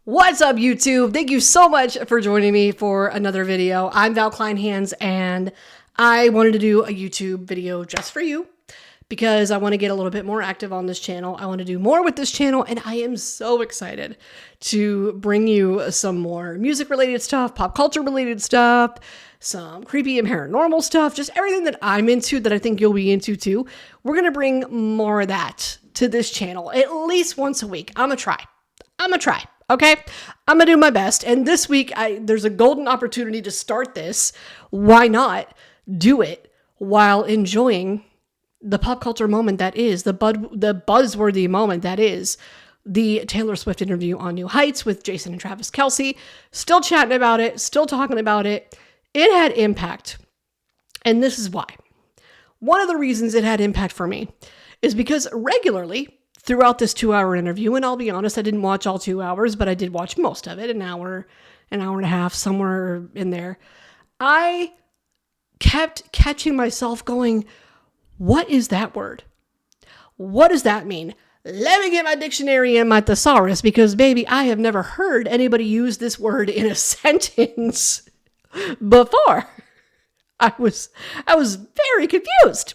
What's up, YouTube? Thank you so much for joining me for another video. I'm Val Kleinhands, and I wanted to do a YouTube video just for you because I want to get a little bit more active on this channel. I want to do more with this channel, and I am so excited to bring you some more music-related stuff, pop culture-related stuff, some creepy and paranormal stuff, just everything that I'm into that I think you'll be into too. We're going to bring more of that to this channel at least once a week. I'm going to try. Okay, I'm gonna do my best. And this week, there's a golden opportunity to start this. Why not do it while enjoying the pop culture moment that is, the buzzworthy moment that is the Taylor Swift interview on New Heights with Jason and Travis Kelce. Still chatting about it, still talking about it. It had impact. And this is why. One of the reasons it had impact for me is because regularly, throughout this 2-hour interview, and I'll be honest, I didn't watch all 2 hours, but I did watch most of it, an hour and a half, somewhere in there. I kept catching myself going, what is that word? What does that mean? Let me get my dictionary and my thesaurus, because baby, I have never heard anybody use this word in a sentence before. I was very confused.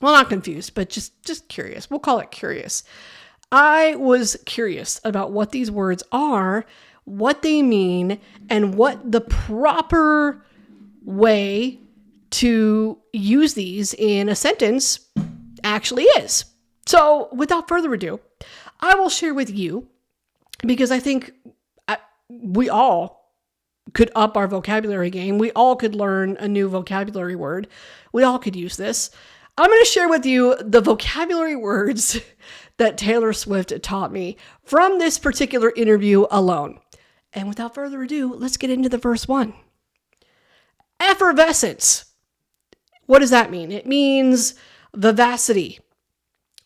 Well, not confused, but just curious. We'll call it curious. I was curious about what these words are, what they mean, and what the proper way to use these in a sentence actually is. So, without further ado, I will share with you, because I think we all could up our vocabulary game. We all could learn a new vocabulary word. We all could use this. I'm going to share with you the vocabulary words that Taylor Swift taught me from this particular interview alone. And without further ado, let's get into the first one. Effervescence. What does that mean? It means vivacity.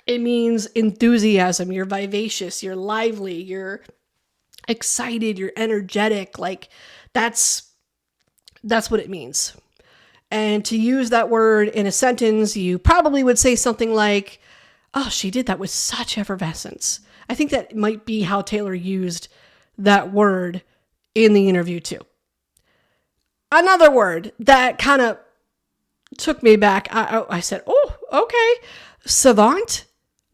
It means enthusiasm. You're vivacious. You're lively. You're excited. You're energetic. Like that's what it means. And to use that word in a sentence, you probably would say something like, oh, she did that with such effervescence. I think that might be how Taylor used that word in the interview too. Another word that kind of took me back, I said, oh, okay, savant.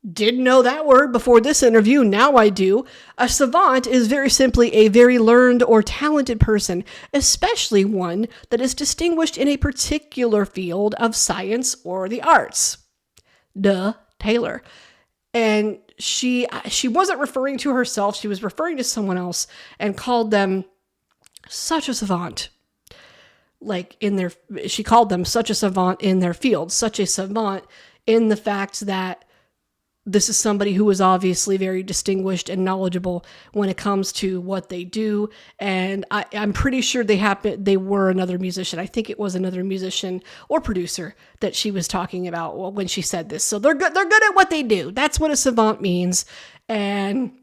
Didn't know that word before this interview. Now I do. A savant is very simply a very learned or talented person, especially one that is distinguished in a particular field of science or the arts. Duh, Taylor. And she wasn't referring to herself. She was referring to someone else and called them such a savant. She called them such a savant in their field, such a savant in the fact that this is somebody who is obviously very distinguished and knowledgeable when it comes to what they do. And I'm pretty sure they were another musician. I think it was another musician or producer that she was talking about when she said this. So they're good at what they do. That's what a savant means. And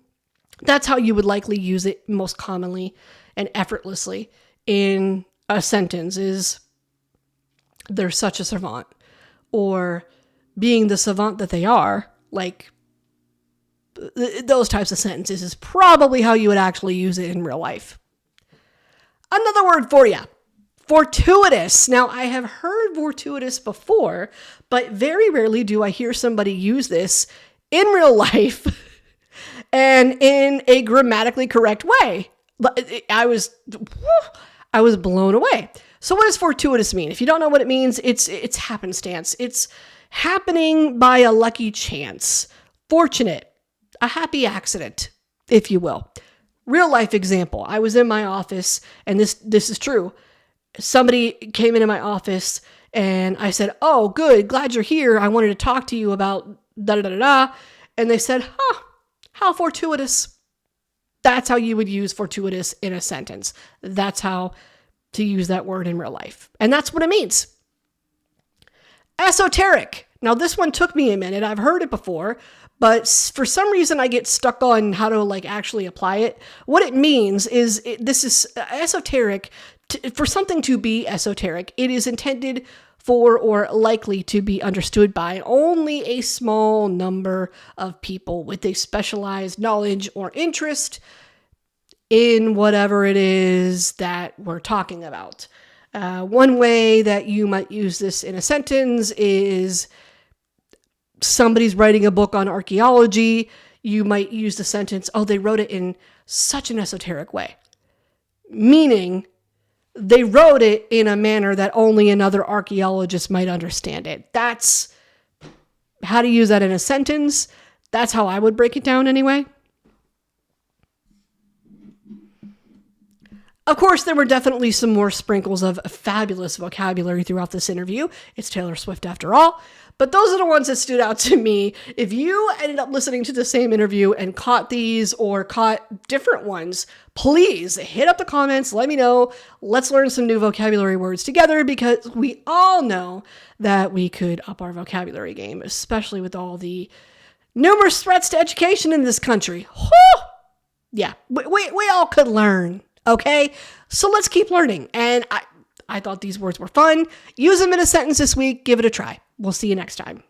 that's how you would likely use it most commonly and effortlessly in a sentence is they're such a savant, or being the savant that they are. Like those types of sentences is probably how you would actually use it in real life. Another word for you, fortuitous. Now, I have heard fortuitous before, but very rarely do I hear somebody use this in real life and in a grammatically correct way. I was blown away. So what does fortuitous mean? If you don't know what it means, it's happenstance. It's happening by a lucky chance, fortunate, a happy accident, if you will. Real life example. I was in my office, and this is true. Somebody came into my office, and I said, "Oh, good, glad you're here. I wanted to talk to you about da da da da." And they said, "Huh, how fortuitous." That's how you would use fortuitous in a sentence. That's how to use that word in real life, and that's what it means. Esoteric. Now, this one took me a minute. I've heard it before, but for some reason I get stuck on how to actually apply it. What it means is this is esoteric. For something to be esoteric, it is intended for or likely to be understood by only a small number of people with a specialized knowledge or interest. in whatever it is that we're talking about. One way that you might use this in a sentence is somebody's writing a book on archaeology. You might use the sentence, oh, they wrote it in such an esoteric way. Meaning, they wrote it in a manner that only another archaeologist might understand it. That's how to use that in a sentence. That's how I would break it down anyway. Of course, there were definitely some more sprinkles of fabulous vocabulary throughout this interview. It's Taylor Swift after all. But those are the ones that stood out to me. If you ended up listening to the same interview and caught these or caught different ones, please hit up the comments. Let me know. Let's learn some new vocabulary words together, because we all know that we could up our vocabulary game, especially with all the numerous threats to education in this country. Whew! Yeah, we all could learn. Okay, so let's keep learning. And I thought these words were fun. Use them in a sentence this week. Give it a try. We'll see you next time.